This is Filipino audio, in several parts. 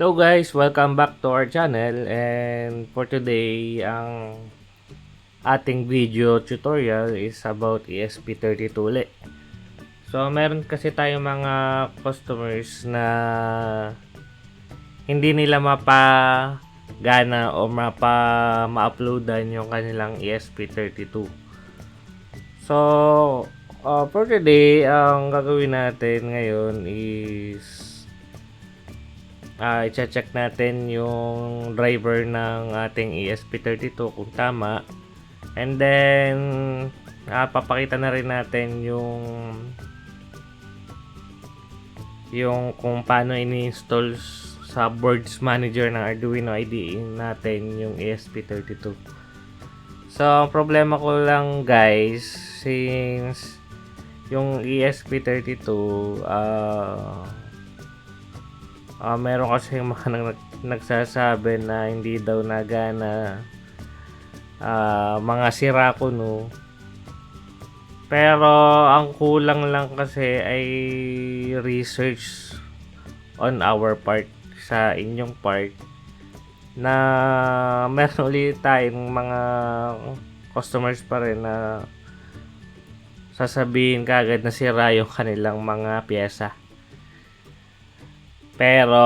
Hello guys, welcome back to our channel, and for today ang ating video tutorial is about ESP32 ulit. So meron kasi tayong mga customers na hindi nila mapagana o ma-uploadan yung kanilang ESP32. So for today, ang gagawin natin ngayon is i-check natin yung driver ng ating ESP32 kung tama, and then papakita na rin natin yung kung paano ini-install sa boards manager ng Arduino IDE natin yung ESP32. So ang problema ko lang guys, since yung ESP32 meron kasi mga nagsasabi na hindi daw nagana, mga sira ko no. Pero ang kulang lang kasi ay research on our part, sa inyong part, na meron ulit tayong mga customers pa rin na sasabihin kagad na sira yung kanilang mga pyesa. Pero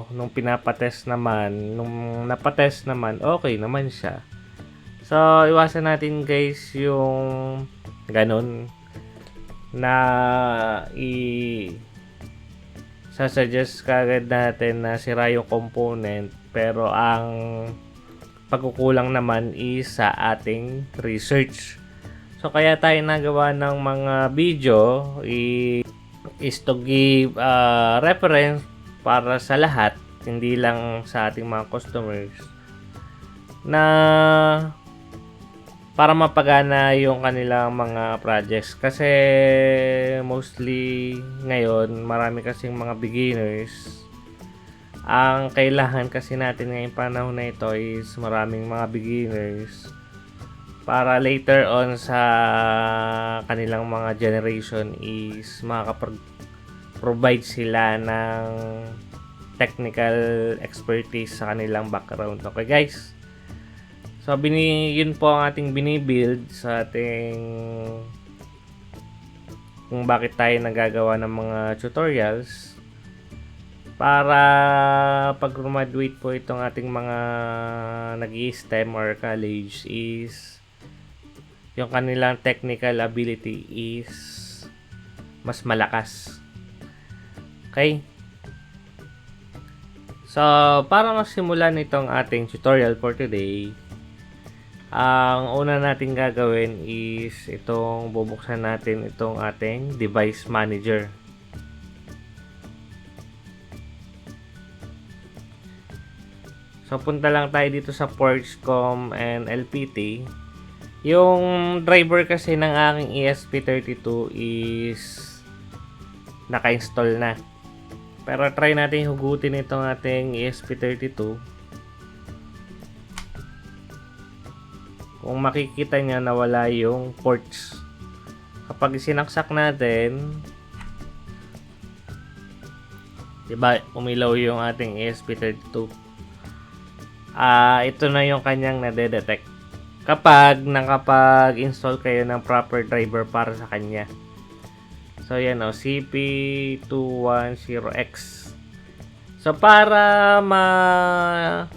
nung napatest naman, okay naman siya. So iwasan natin guys yung ganun na sasuggest kagad natin na sira yung component, pero ang pagkukulang naman is sa ating research. So kaya tayo nagawa ng mga video is to give reference para sa lahat, hindi lang sa ating mga customers, na para mapagana yung kanilang mga projects. Kasi mostly ngayon marami kasing mga beginners. Ang kailangan kasi natin ngayong panahon na ito is maraming mga beginners para later on sa kanilang mga generation is makakapag-provide sila ng technical expertise sa kanilang background. Okay guys, so yun po ang ating binibuild sa ating kung bakit tayo nagagawa ng mga tutorials, para pag graduate po itong ating mga nag-STEM or college is yung kanilang technical ability is mas malakas. Okay? So, para masimulan itong ating tutorial for today, ang una natin gagawin is itong bubuksan natin itong ating device manager. So, punta lang tayo dito sa Portscom and LPT. Yung driver kasi ng aking ESP32 is naka-install na. Pero try natin hugutin itong ating ESP32. Kung makikita nyo na wala yung ports. Kapag sinaksak natin, diba, umilaw yung ating ESP32. Ito na yung kanyang nade-detect kapag nakapag-install kayo ng proper driver para sa kanya. So yan o, CP210X. So para mahanap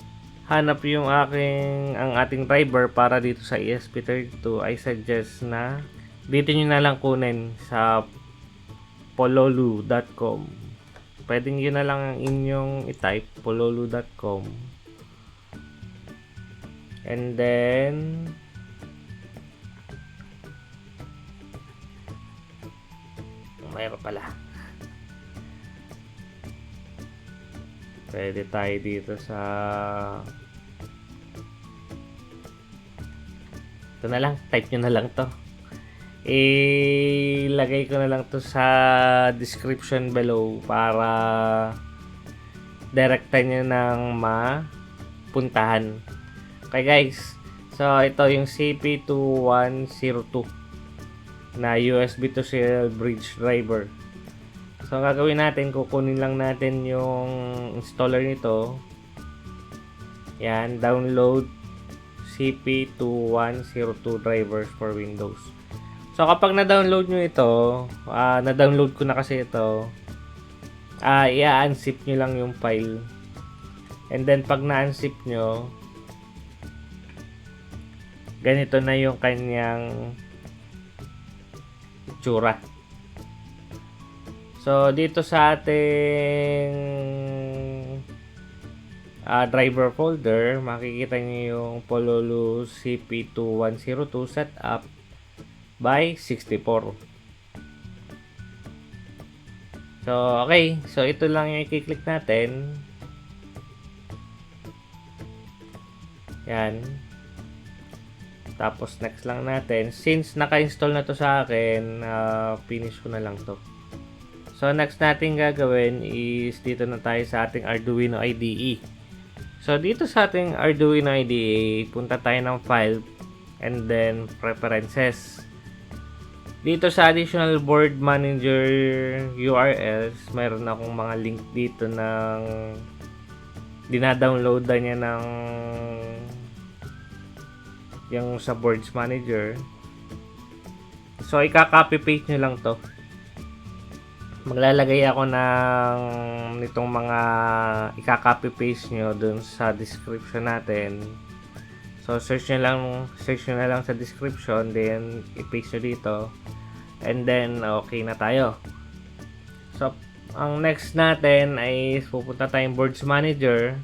yung ang ating driver para dito sa ESP32, I suggest na dito nyo na lang kunin sa pololu.com. Pwede nyo na lang inyong i-type pololu.com. And then mayroon pala. Pwede tayo dito sa ito na lang, type nyo na lang to. Ilagay ko na lang to sa description below para direkta nyo ng mapuntahan. Okay guys, so ito yung CP2102 na USB to serial bridge driver. So, ang gagawin natin, kukunin lang natin yung installer nito. Yan, download CP2102 drivers for Windows. So, kapag na-download nyo ito, na-download ko na kasi ito, i-unzip nyo lang yung file. And then, pag na-unzip nyo, ganito na yung kanyang itsura. So, dito sa ating driver folder, makikita nyo yung Pololu CP2102 setup by 64. So, okay. So, ito lang yung i-click natin. Yan. Tapos, next lang natin. Since naka-install na to sa akin, finish ko na lang to. So, next natin gagawin is dito na tayo sa ating Arduino IDE. So, dito sa ating Arduino IDE, punta tayo ng File and then Preferences. Dito sa Additional Board Manager URLs, mayroon akong mga link dito ng dinadownloadan niya ng yung sa Boards Manager. So, ika-copy paste nyo lang to. Maglalagay ako ng nitong mga ika-copy paste nyo dun sa description natin. So, search nyo na lang sa description, then i-paste nyo dito. And then, okay na tayo. So, ang next natin ay pupunta tayong Boards Manager.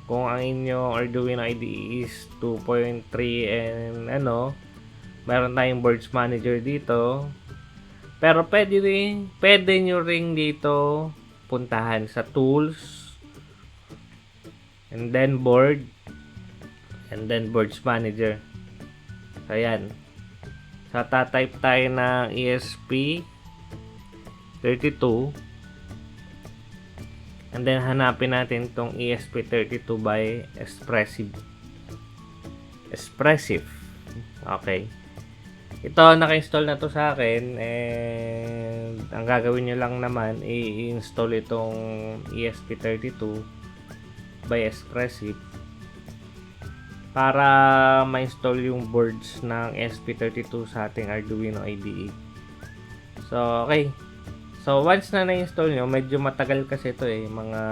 Kung ang inyong Arduino IDE is 2.3 and meron tayong Boards Manager dito. Pero pwede nyo ring dito puntahan sa Tools and then Board and then Boards Manager. So, ayan. So, tatype tayo ng ESP32 and then hanapin natin itong ESP32 by Espressif. Okay. Ito, naka-install na to sa akin and ang gagawin nyo lang naman i-install itong ESP32 by Espressif para ma-install yung boards ng ESP32 sa ating Arduino IDE. So, okay. So, once na na-install nyo, medyo matagal kasi ito mga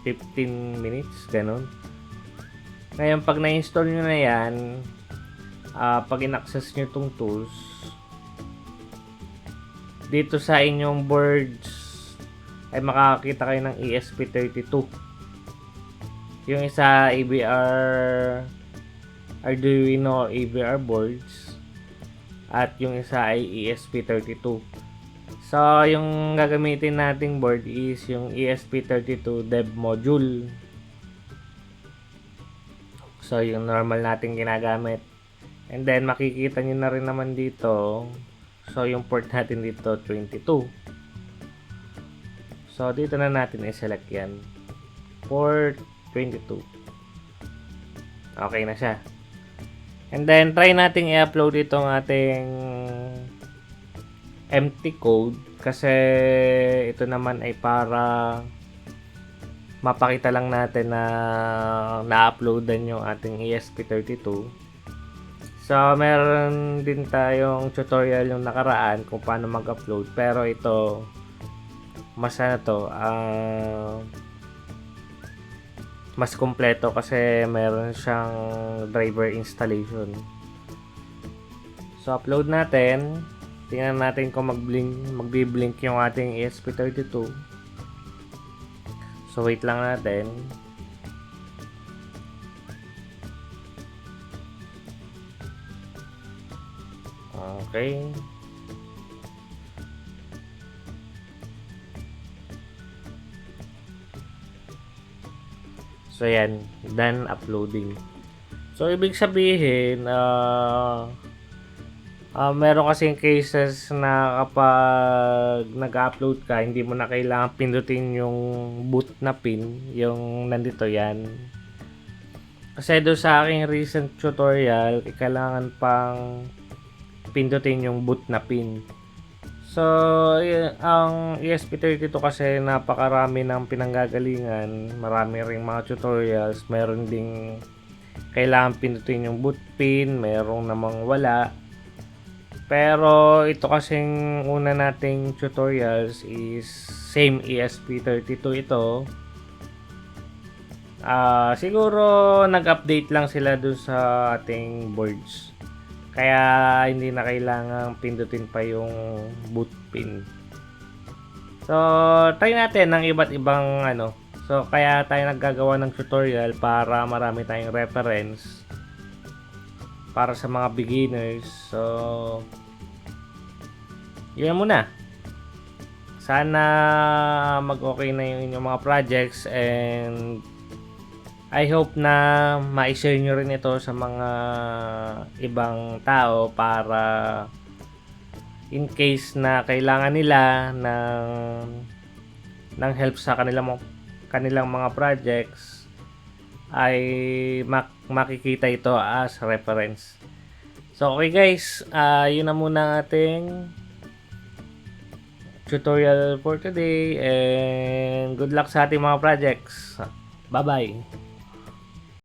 15 minutes, ganun. Ngayon, pag na-install nyo na yan, pag in-access nyo itong tools, dito sa inyong boards ay makakakita kayo ng ESP32. Yung isa Arduino AVR boards at yung isa ay ESP32. So, yung gagamitin nating board is yung ESP32 dev module. So, yung normal nating ginagamit. And then, makikita nyo na rin naman dito. So, yung port natin dito, 22. So, dito na natin i-select yan. Port 22. Okay na siya. And then, try natin i-upload itong ating empty code. Kasi, ito naman ay para mapakita lang natin na na-uploadan yung ating ESP32. So, meron din tayong tutorial yung nakaraan kung paano mag-upload. Pero ito, mas mas kompleto kasi meron siyang driver installation. So, upload natin. Tingnan natin kung magbi-blink yung ating ESP32. So, wait lang natin. Okay. So, yan. Done uploading. So, ibig sabihin, meron kasing cases na kapag nag-upload ka, hindi mo na kailangan pindutin yung boot na pin, yung nandito yan. Kasi doon sa aking recent tutorial, kailangan pang pindutin yung boot na pin. So, ang ESP32 kasi napakarami ng pinanggagalingan, marami ring mga tutorials, meron ding kailangan pindutin yung boot pin, merong namang wala. Pero ito kasing una nating tutorials is same ESP32 ito. Siguro nag-update lang sila dun sa ating boards. Kaya hindi na kailangang pindutin pa yung boot pin. So, try natin ng iba't ibang ano. So, kaya tayo naggagawa ng tutorial para marami tayong reference para sa mga beginners. So, yun muna. Sana mag-okay na yung inyong mga projects, and I hope na ma-share nyo rin ito sa mga ibang tao para in case na kailangan nila ng help sa kanilang mga projects, ay makikita ito as reference. So okay guys, yun na muna ang ating tutorial for today, and good luck sa ating mga projects. Bye bye.